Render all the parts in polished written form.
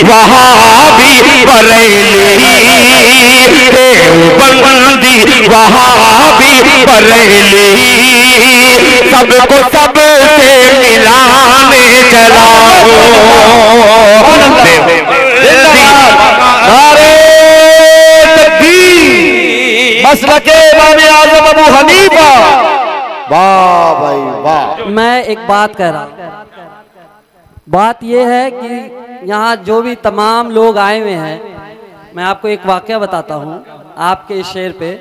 वहाबी बरेली, देवबंदी वहाबी बरेली, सबको सबसे मिलाने चलाओ। मसलके इमाम आज़म अबू हनीफा। वाह भाई वाह। मैं एक बात कह रहा हूँ, बात यह है कि यहाँ जो भी तमाम लोग आए हुए हैं, मैं आपको एक वाकया बताता हूँ आपके इस शेर पे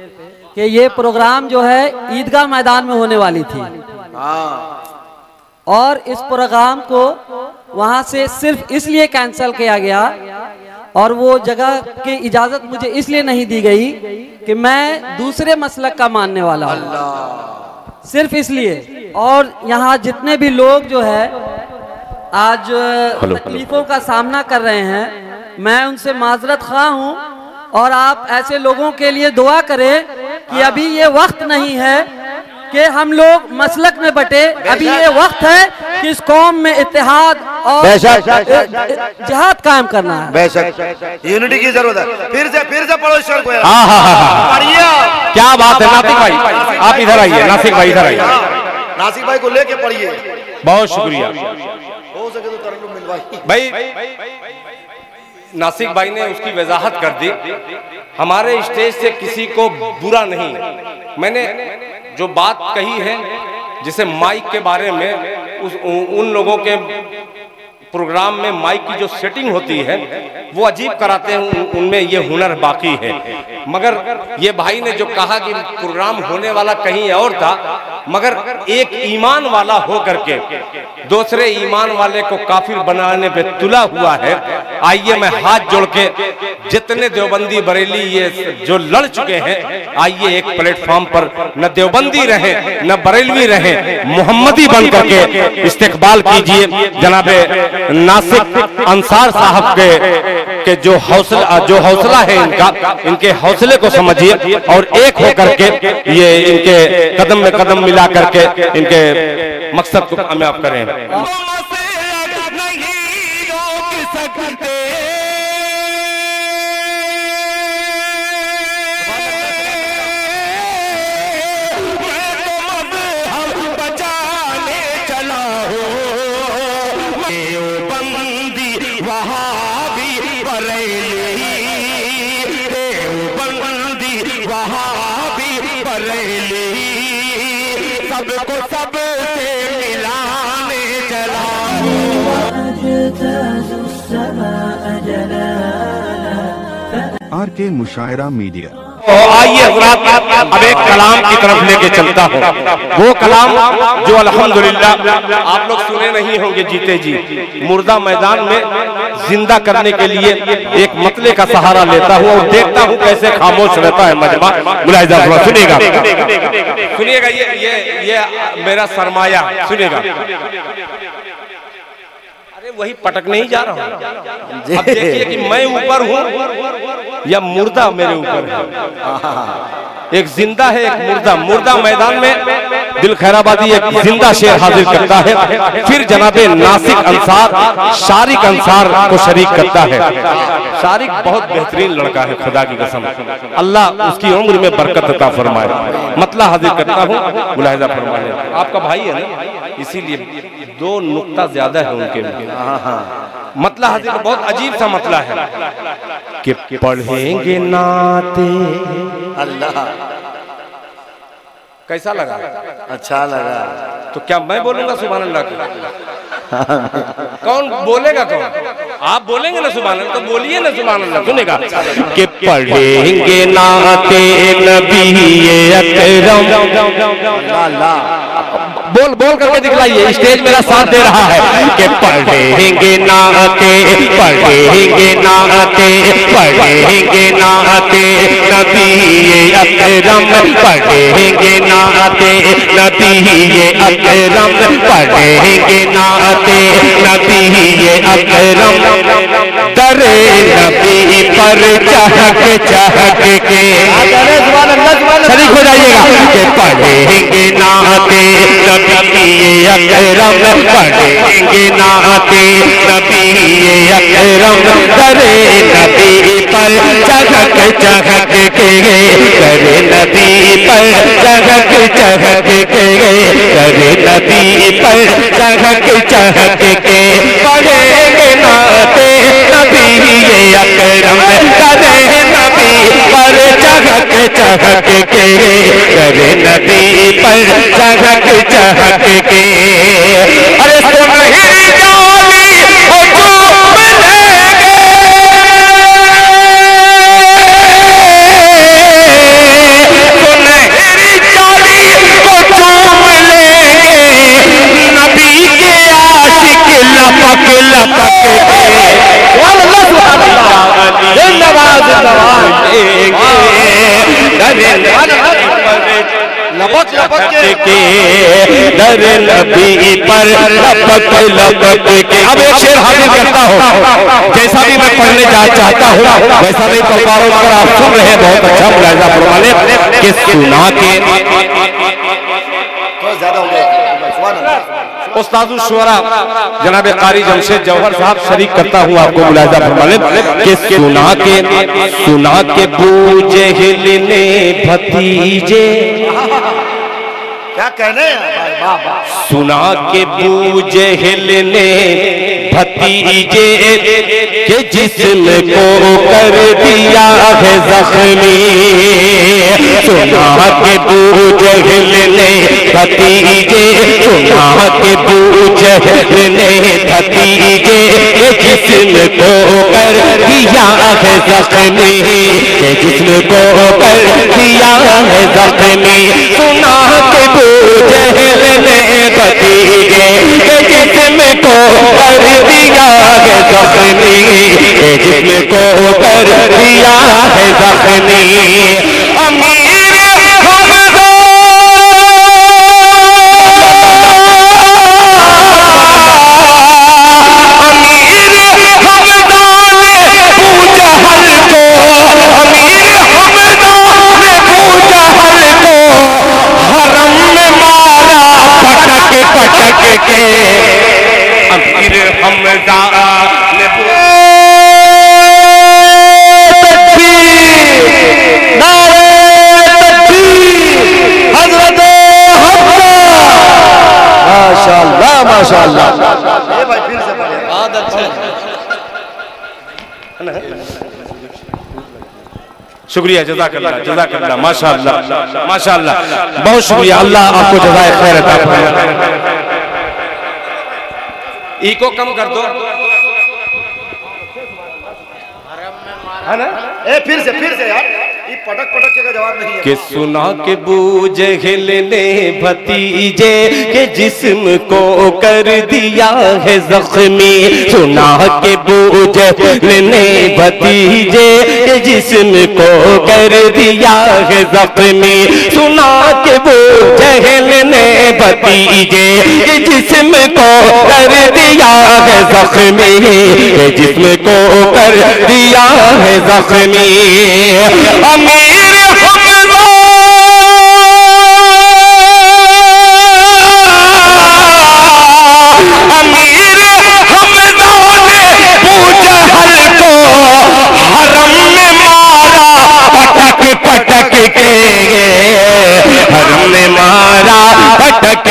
कि ये प्रोग्राम जो है ईदगाह मैदान में होने वाली थी और इस प्रोग्राम को वहाँ से सिर्फ इसलिए कैंसिल किया गया और वो जगह की इजाज़त मुझे इसलिए नहीं दी गई कि मैं दूसरे मसलक का मानने वाला हूँ, सिर्फ इसलिए। और यहाँ जितने भी लोग जो है आज तकलीफों का सामना कर रहे हैं, मैं उनसे माजरत ख़्वाह हूँ और आप ऐसे लोगों के लिए दुआ करें कि अभी ये वक्त नहीं है कि हम लोग मसलक में बटे, अभी ये वक्त है कि इस कौम में इत्तेहाद और जिहाद कायम करना है। बेशक यूनिटी की जरूरत है। फिर से पढ़ो शेर को। पढ़िए। क्या बात है नासिक भाई, आप इधर आइए। नासिक भाई इधर आइए। नासिक भाई को लेके पढ़िए। बहुत शुक्रिया। हो सके तो तरन्नुम मिलवाइए भाई। नासिक भाई ने उसकी वजाहत कर दी। हमारे स्टेज से किसी को बुरा नहीं, मैंने जो बात कही है जिसे माइक के बारे में उन लोगों के प्रोग्राम में माइक की जो सेटिंग होती है वो अजीब कराते हैं, उनमें ये हुनर बाकी है। मगर ये भाई ने जो कहा कि प्रोग्राम होने वाला कहीं और था, मगर एक ईमान वाला हो करके दूसरे ईमान वाले को काफिर बनाने पे तुला हुआ है। आइए मैं हाथ जोड़ के जितने देवबंदी बरेली ये जो लड़ चुके हैं, आइए एक प्लेटफॉर्म पर न देवबंदी रहे न बरेलवी रहे, मोहम्मदी बन करके इस्तेकबाल कीजिए। जनाबे नासिक अंसार साहब के जो हौसला है इनके हौसले को समझिए और एक होकर के ये इनके कदम में कदम मिला करके इनके मकसद को कामयाब करें। सबको सबसे मिलाने चलाओ। RK Mushaira media. आइए हज़रात, अब एक कलाम की तरफ लेके चलता हूँ। वो कलाम जो अल्हम्दुलिल्लाह आप लोग सुने नहीं होंगे जीते जी, मुर्दा मैदान में जिंदा करने के लिए एक मतले का सहारा लेता हूँ और देखता हूँ कैसे खामोश रहता है मजमा। मुलाहिजा सुनिएगा, सुनिएगा, ये मेरा सरमाया, सुनिएगा। अरे वही पटकने ही जा रहा हूँ। अब देखिए कि मैं ऊपर हूँ या मुर्दा मेरे ऊपर है। एक जिंदा है एक मुर्दा। मुर्दा मैदान में दिल खैराबादी एक जिंदा शेर हाजिर करता है, फिर जनाबे नासिक अंसार शारिक अंसार को शरीक करता है। शारिक बहुत बेहतरीन लड़का है, खुदा की कसम, अल्लाह उसकी उम्र में बरकत अता फरमाए। मतला हाजिर करता हूँ, मुलाहिजा फरमाए। आपका भाई है ना, इसीलिए दो नुक्ता ज्यादा है उनके में। मतला हाजिर बहुत अजीब सा मतला है कि पढ़ेंगे नाते अल्लाह। कैसा लगा? अच्छा लगा। तो क्या मैं बोलूंगा सुभान अल्लाह की? कौन बोलेगा? कौन? आप बोलेंगे ना सुभान अल्लाह, तो बोलिए ना सुभान अल्लाह। सुनेगा कि पढ़ेंगे नाते नबी अकरम। अल्लाह बोल बोल करके दिखलाइए, स्टेज मेरा साथ दे रहा है कि पढ़ेंगे नाते, पढ़ेंगे नाते, पढ़ेंगे नाते नबी अकरम, पढ़ेंगे नाते नबी अकरम, पढ़ेंगे नाते नबी अकरम। दरे नबी पर चहक चहक के शरीक हो जाइएगा कि पढ़ेंगे नाते नबी अकरम, पढ़ेंगे नाते नबी अकरम। करे नदी पर चहक चहक के, करे नदी पर चहक चहक के, पढ़ेंगे नाते नबी ये अकरम, करे नबी पर चहक चहक के, करे नदी पर चहक चहक के। अरे सुनहरी जाली वो चूम लेंगे, सुनहरी जाली वो चूम लेंगे, नबी के आशिक लपक लपक के, लपक लपक के, दर नबी पर लपक लपक के। अब एक शेर हाजिर करता हूँ, जैसा भी मैं पढ़ने चाहता हूँ वैसा नहीं पढ़ पा रहा हूँ, मगर आप सुन रहे हैं, बहुत अच्छा मुलाहिजा फरमाने कि सुना के ज्यादा हो गया। उस्तादुल शुअरा जनाब कारी जमशेद जौहर साहब शरीक करता हूँ आपको मुलाहिजा फरमाने कि सुना के बूझे हिलने भतीजे, क्या कहने हैं? सुना के बूझे हिलने भतीजे के जिस्म को कर दिया है जख्मी, सुना के बूझे हिलने भतीजे, सुना के बूझे हिलने भतीजे के जिस्म को कर दिया है जख्मी, के जिस्म को कर दिया है जख्मी, सुना के बूझे हिलने भतीजे के जिस्म को कर दिया है जख्मी, के जिस्म को कर दिया है जख्मी। अमीर हमजा माशाअल्लाह। भाई फिर से पढ़े। बहुत अच्छा। शुक्रिया, जज़ाकल्लाह जज़ाकल्लाह, माशाअल्लाह माशाअल्लाह, बहुत शुक्रिया, अल्लाह आपको जज़ाए खैर अता फरमाए। इको कम कर दो, है ना? फिर से यार, ये पटक पटक के का जवाब नहीं है। कि सुना के बूझे हिलने भतीजे के जिस्म को कर दिया है जख्मी, सुना के बूझे हिलने भतीजे के जिस्म को कर दिया है जख्मी, सुना के बूझे हिलने भतीजे के जिस्म को कर दिया है जख्मी, के जिस्म को कर दिया है जख्मी। अमीर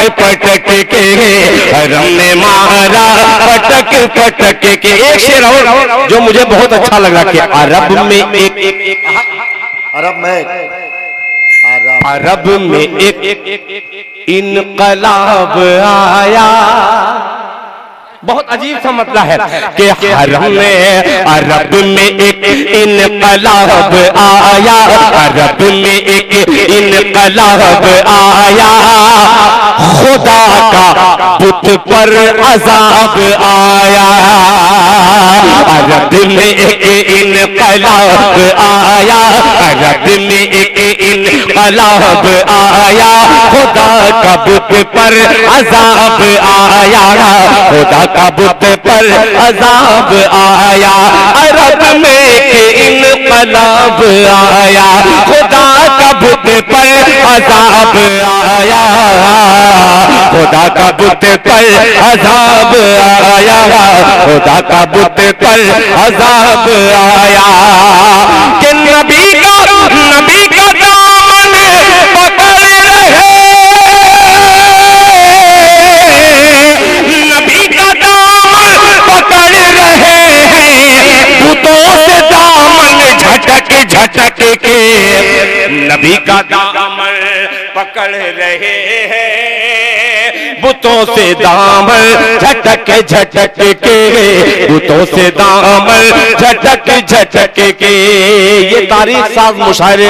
पटक के, हरम ने मारा पटक पटक के। एक शेर और जो मुझे बहुत अच्छा लगा कि अरब में एक इनकलाब आया, बहुत अजीब सा मतलब है कि हरम में अरब में एक इनकलाब आया, अरब में एक इनकलाब आया, खुदा का बुत पर अजाब आया, अरब में एक इनकलाब आया, अरब में एक इनकलाब आया, खुदा का बुत पर अजाब आया, खुदा का बुत पर अजाब आया, अरब में इनकलाब आया, खुदा का बुत पर अजाब आया, खुदा का बुत पर अजाब आया, खुदा का बुत पर अजाब आया। कि नबी का नबी का दामन पकड़ रहे हैं, बुतों से दामन झटक झटक के, बुतों से दामन झटक झटक के। ये तारीख साज मुशायरे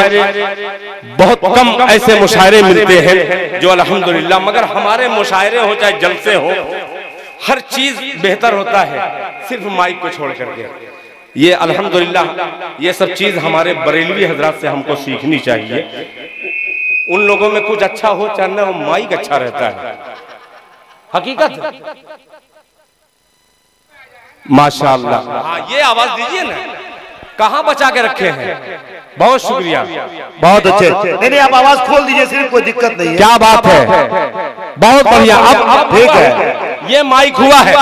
बहुत कम ऐसे मुशायरे मिलते हैं जो अल्हम्दुलिल्लाह, मगर हमारे मुशायरे हो चाहे जलसे हो, हर चीज बेहतर होता है सिर्फ माइक को छोड़ करके। ये अल्हम्दुलिल्लाह ये सब चीज हमारे बरेलवी हजरात से हमको सीखनी चाहिए। उन लोगों में कुछ अच्छा हो चाहे ना हो, माइक अच्छा रहता है, हकीकत। माशाअल्लाह, हाँ ये आवाज दीजिए ना, कहाँ बचा के रखे हैं। बहुत शुक्रिया, बहुत अच्छे। नहीं नहीं, आप आवाज खोल दीजिए, सिर्फ कोई दिक्कत नहीं है। क्या बात है, बहुत बढ़िया। अब ठीक है, ये माइक हुआ है।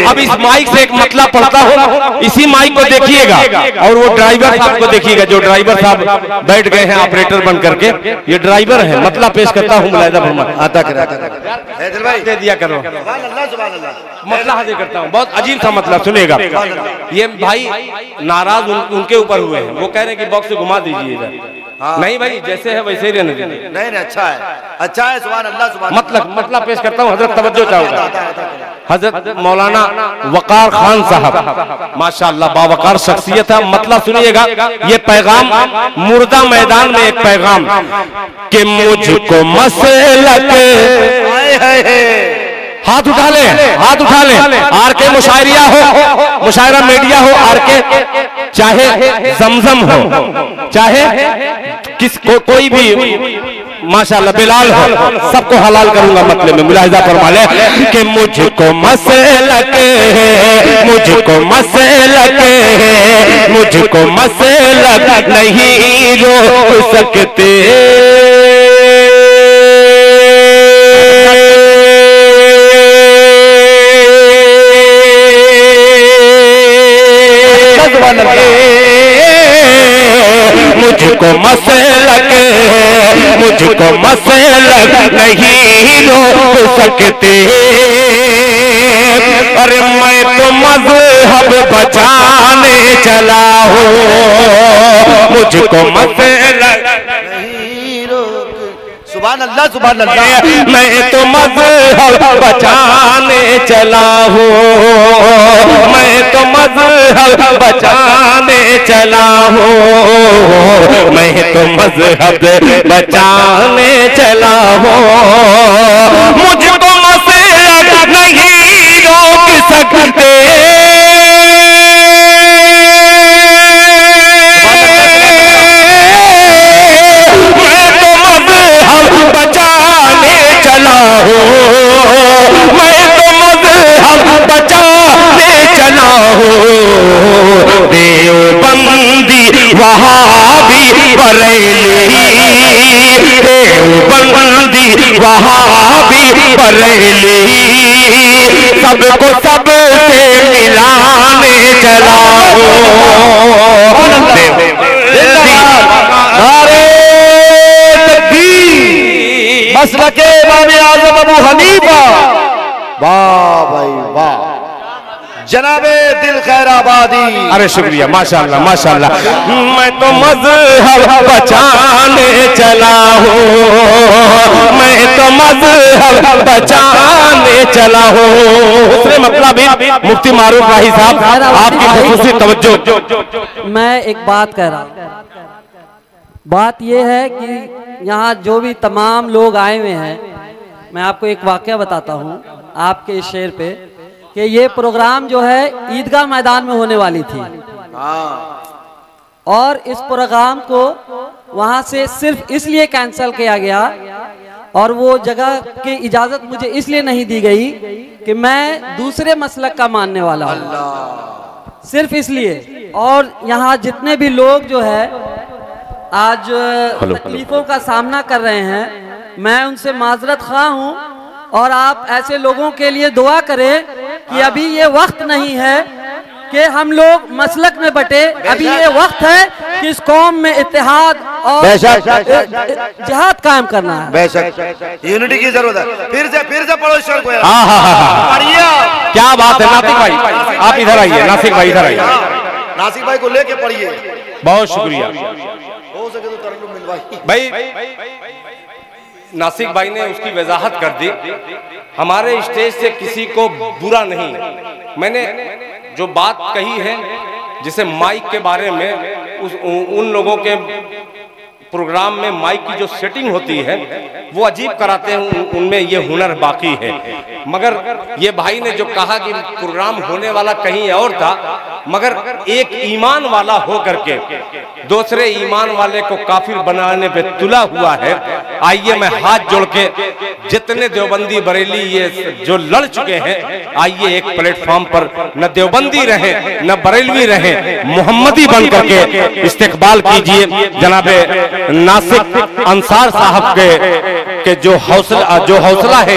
अब इस माइक से एक मतलब पढ़ता हूँ, इसी माइक को देखिएगा और वो ड्राइवर साहब को देखिएगा, जो ड्राइवर साहब बैठ गए हैं ऑपरेटर बन करके। ये ड्राइवर है, मतलब पेश करता हूँ मुलाहिदा फरमाइए। आता करो दे दिया करो, मतलब हाजिर करता हूँ। बहुत अजीब सा मतलब सुनेगा। ये भाई नाराज उनके ऊपर हुए हैं, वो कह रहे हैं कि बॉक्स से घुमा दीजिए इधर। नहीं भाई, जैसे है वैसे ही रहने दीजिए। नहीं नहीं, अच्छा है, अच्छा है। सुभान अल्लाह, सुभान मतलब पेश करता हूँ। हजरत तवज्जो चाहूंगा। हजरत मौलाना वकार खान साहब माशाअल्लाह बावकार शख्सियत है। मतलब सुनिएगा, ये पैगाम मुर्दा मैदान में एक पैगाम कि मुझको मसलक, हाथ उठा ले, हाथ उठा ले। आर के मुशायरिया हो, मुशायरा मीडिया हो, आर के चाहे जमजम हो, चाहे कोई भी माशाअल्लाह बिलाल हो, सबको हलाल करूंगा। मतलब में मुलाहिजा फरमा ले कि मुझको मसलक है, मुझको मसलक है, मुझको मसलक नहीं रोक सकते। मुझको मसलक, मुझको मसलक नहीं रोक सकते। अरे मैं तो मजहब बचाने चला हूँ, मुझको मसलक नहीं रोक। सुभान अल्लाह, सुभान अल्लाह। मैं तो मजहब बचाने चला हूँ, मैं तो मजहब बचाने चला हूँ, मैं तो मजहब बचाने चला हूँ। मुझको मसलक नहीं रोक सकते। मैं तो मजहब बचाने चला हूँ, देवबंदी वहाबी बरेली, देवबंदी वहाबी बरेली, सबको सबसे मिलाने चला हूँ। मसलके इमाम आज़म अबू हनीफा, वाह भाई वाह, जनाबे दिल खैराबादी। अरे शुक्रिया, माशाअल्लाह माशाअल्लाह। मैं तो मजहब बचाने चला हूँ, मैं तो मजहब बचाने चला हूँ। दूसरे मतलब मुफ्ती मारूफ राही साहब, आपकी खुसूसी तवज्जो। मैं एक बात कह रहा हूँ, बात यह है कि यहाँ जो भी तमाम लोग आए हुए हैं, मैं आपको एक वाकया बताता हूँ आपके इस शेर पे कि ये प्रोग्राम जो है ईदगाह मैदान में होने वाली थी, और इस प्रोग्राम को वहाँ से सिर्फ इसलिए कैंसिल किया गया, और वो जगह की इजाज़त मुझे इसलिए नहीं दी गई कि मैं दूसरे मसलक का मानने वाला हूँ, सिर्फ इसलिए। और यहाँ जितने भी लोग जो है आज तकलीफों का सामना कर रहे हैं, मैं उनसे माजरत खा हूँ, और आप ऐसे लोगों के लिए दुआ करें कि अभी ये वक्त नहीं है कि हम लोग मसलक में बटे। अभी ये वक्त है कि इस कौम में इत्तेहाद और जिहाद कायम करना है। बेशक यूनिटी की जरूरत है। फिर से पढ़ो शेर को। पढ़िए, क्या बात है नासिक भाई, आप इधर आइए। नासिक भाई इधर आइए, नासिक भाई को लेके पढ़िए। बहुत शुक्रिया। हो सके तो तरन्नुम मिल भाई नासिक भाई ने उसकी वजाहत कर दी। हमारे स्टेज से किसी को बुरा नहीं, मैंने जो बात कही है जिसे माइक के बारे में उन लोगों के प्रोग्राम में माइक की जो सेटिंग होती है वो अजीब कराते हैं, उनमें ये हुनर बाकी है। मगर ये भाई ने जो कहा कि प्रोग्राम होने वाला कहीं और था, मगर एक ईमान वाला हो करके दूसरे ईमान वाले को काफिर बनाने पे तुला हुआ है। आइए मैं हाथ जोड़ के जितने देवबंदी बरेली ये जो लड़ चुके हैं, आइए एक प्लेटफॉर्म पर न देवबंदी रहे न बरेलवी रहे, मोहम्मदी बन करके इस्तेकबाल कीजिए जनाबे नासिक अंसार साहब के जो हौसला है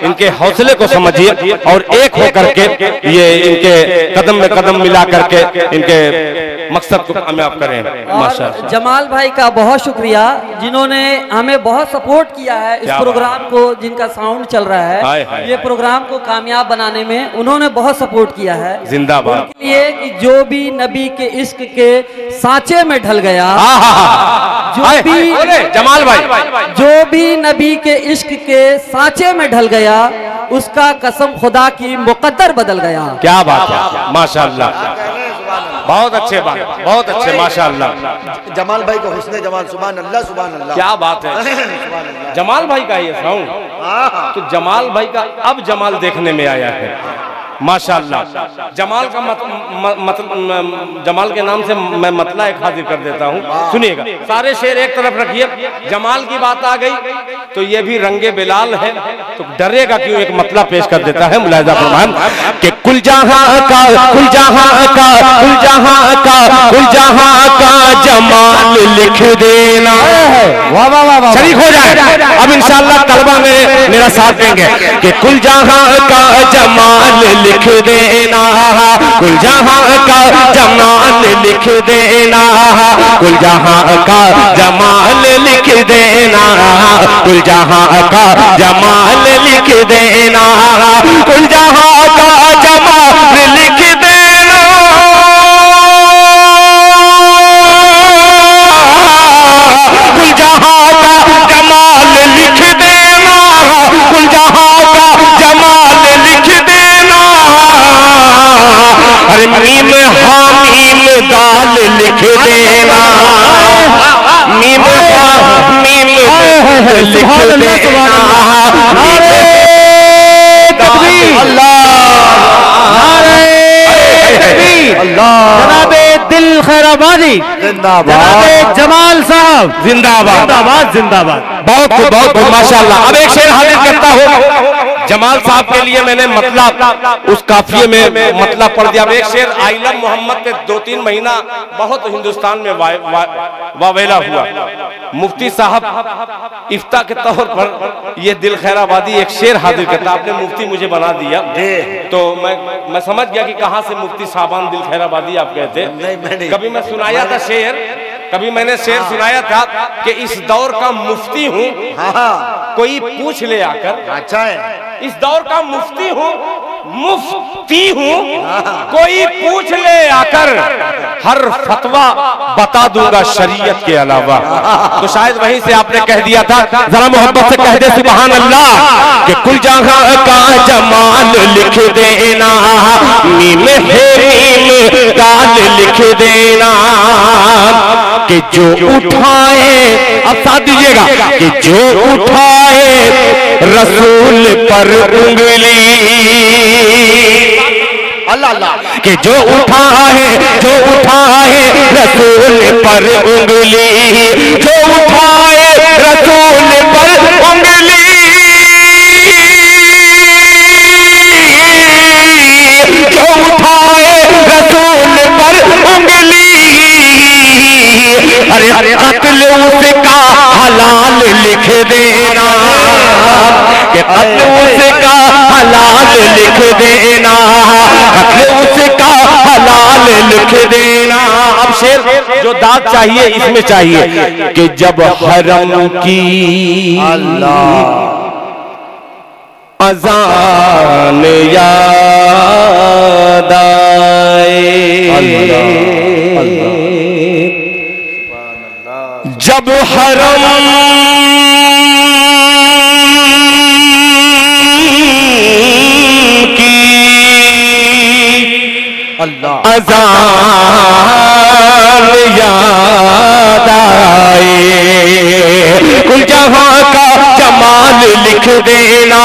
इनके हौसले को समझिए और एक होकर के ये इनके कदम में कदम मिला करके इनके मकसद को कामयाब करें। और जमाल भाई का बहुत शुक्रिया जिन्होंने हमें बहुत सपोर्ट किया है इस प्रोग्राम को, जिनका साउंड चल रहा है ये प्रोग्राम को कामयाब बनाने में उन्होंने बहुत सपोर्ट किया है। जिंदाबाद। उनके लिए कि जो भी नबी के इश्क के सांचे में ढल गया, जमाल भाई जो भी नबी के इश्क के सांचे में ढल गया उसका कसम खुदा की मुकद्दर बदल गया। क्या बात है, माशाअल्लाह, बहुत अच्छे बात, बहुत अच्छे, माशाअल्लाह। जमाल भाई को हुस्ने जमाल, सुभान अल्लाह सुभान अल्लाह। क्या बात है, जमाल भाई का ये साउंड तो जमाल भाई का अब जमाल देखने में आया है, माशाअल्लाह। जमाल का जमाल के नाम से मैं मतला एक हाजिर कर देता हूँ, सुनिएगा। सारे शेर एक तरफ रखिए, जमाल की बात आ गई तो ये भी रंगे बिलाल है तो डरेगा क्यों, एक मतला पेश कर देता है मुलाहिजा फरमान कि कुल जहां का कुल जहां का कुल जहां का कुल जहां का जमाल लिख देना। वाह वाह वाह, शरीक हो जाए अब इंशाअल्लाह तलबा में मेरा साथ देंगे कि कुल जहां का जमाल लिख देना, कुल जहां का जमाल लिख देना, कुल जहां का जमाल लिख देना, कुल जहां का जमाल लिख देना, कुल जहां का जमाल लिख देना, कुल जहां का जमाल लिख देना, कुल जहां का जमाल लिख देना। अरे मीम हामीम दाल लिख देना, मीम मीम लिख देना, जनाबे दिल खैराबादी जिंदाबाद, जमाल साहब जिंदाबाद जिंदाबाद जिंदाबाद। बहुत बहुत माशाअल्लाह। अब एक शेर हाजिर करता हूँ जमाल साहब के लिए, मैंने मतलब उस काफिये में मतलब पढ़ दिया। एक शेर आइलम मोहम्मद पे 2-3 महीना बहुत हिंदुस्तान में वावेला हुआ। मुफ्ती साहब इफ्ता के तौर पर ये दिल खैराबादी एक शेर हाजिर करता, आपने मुफ्ती मुझे बना दिया तो मैं समझ गया कि कहाँ से मुफ्ती साहबान दिल खैराबादी आप कहते। नहीं, कभी मैं सुनाया था शेर, कभी मैंने शेर सुनाया था कि इस दौर का मुफ्ती हूँ, कोई पूछ ले आकर। अच्छा है, इस दौर का मुफ्ती हूँ, मुफ्ती हूँ, कोई पूछ ले आकर, हर फतवा बता दूंगा शरीयत के अलावा। तो शायद वहीं से आपने कह दिया था, जरा मोहब्बत से कह दे सुभान अल्लाह कि कुल जहां का जमाल लिख देना, मीम है मीम दाल लिख देना, कि जो उठाए, अब साथ दीजिएगा, कि जो उठाए रसूल पर उंगली, अल्लाह अल्लाह, कि जो उठाए रसूल पर उंगली, जो उठाए रसूल पर उंगली, जो उठाए रसूल पर उंगली, अरे अक्ल उसका हलाल लिख देना, कि अक्ल उसका हलाल लिख देना, अक्ल उसका हलाल लिख देना। अब शेर जो दाद चाहिए इसमें चाहिए कि जब हरम की अज़ान याद आए, जब जब हरम की अल्लाह अज़ान याद आए, कुल जहां का जमाल लिख देना,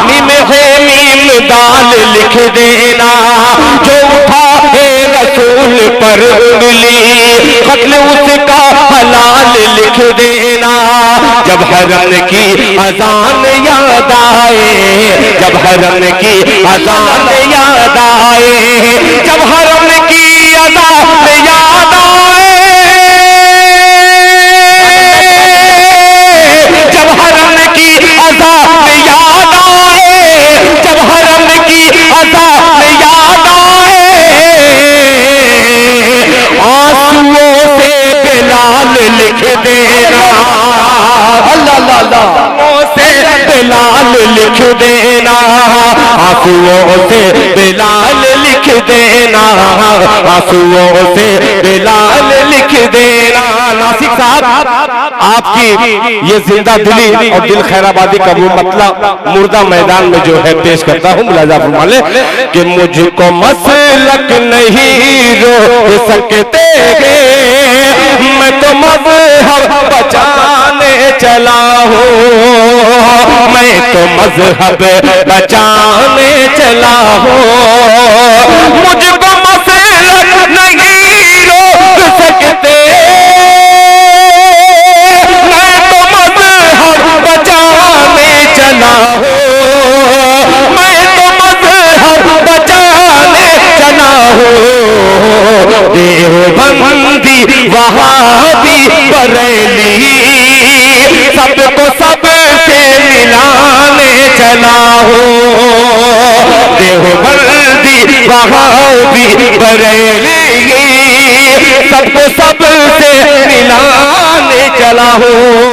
मीम है मीम दाल लिख देना, जो उठा है रसूल पर उंगली कत्ल उसका हलाल लिख देना। जब हरम की अज़ान याद आए, जब हरम की अज़ान याद आए, जब हरम की अज़ान याद आए, जब हरम की अज़ान याद आए, जब हरम की अज़ान याद आए, आंसुओं से बिलाल लिख देना, अल्लाह अल्लाह से बिलाल लिख देना, आंसुओं से बिलाल लिख देना, आंसुओं से बिलाल लिख देना। नासिक साहब आपकी ये जिंदा दिली और दिल खैराबादी का वो मतलब मुर्दा मैदान में जो है पेश करता हूँ। मुलाजा फरमाले कि मुझको मसलक नहीं रोक सकते, मैं तो मज़हब बचाने चला हूँ, मैं तो मज़हब बचाने चला हूँ, मुझको मसलक नहीं रोक सकते, मैं तो मज़हब बचाने चला हूँ, मैं तो मज़हब बचाने चला हूँ। देवबंदी वहाबी बरेली सबको सबसे मिलाने चला हूँ, देवबंदी वहाबी बरेली सबको सबसे मिलाने चला हूँ।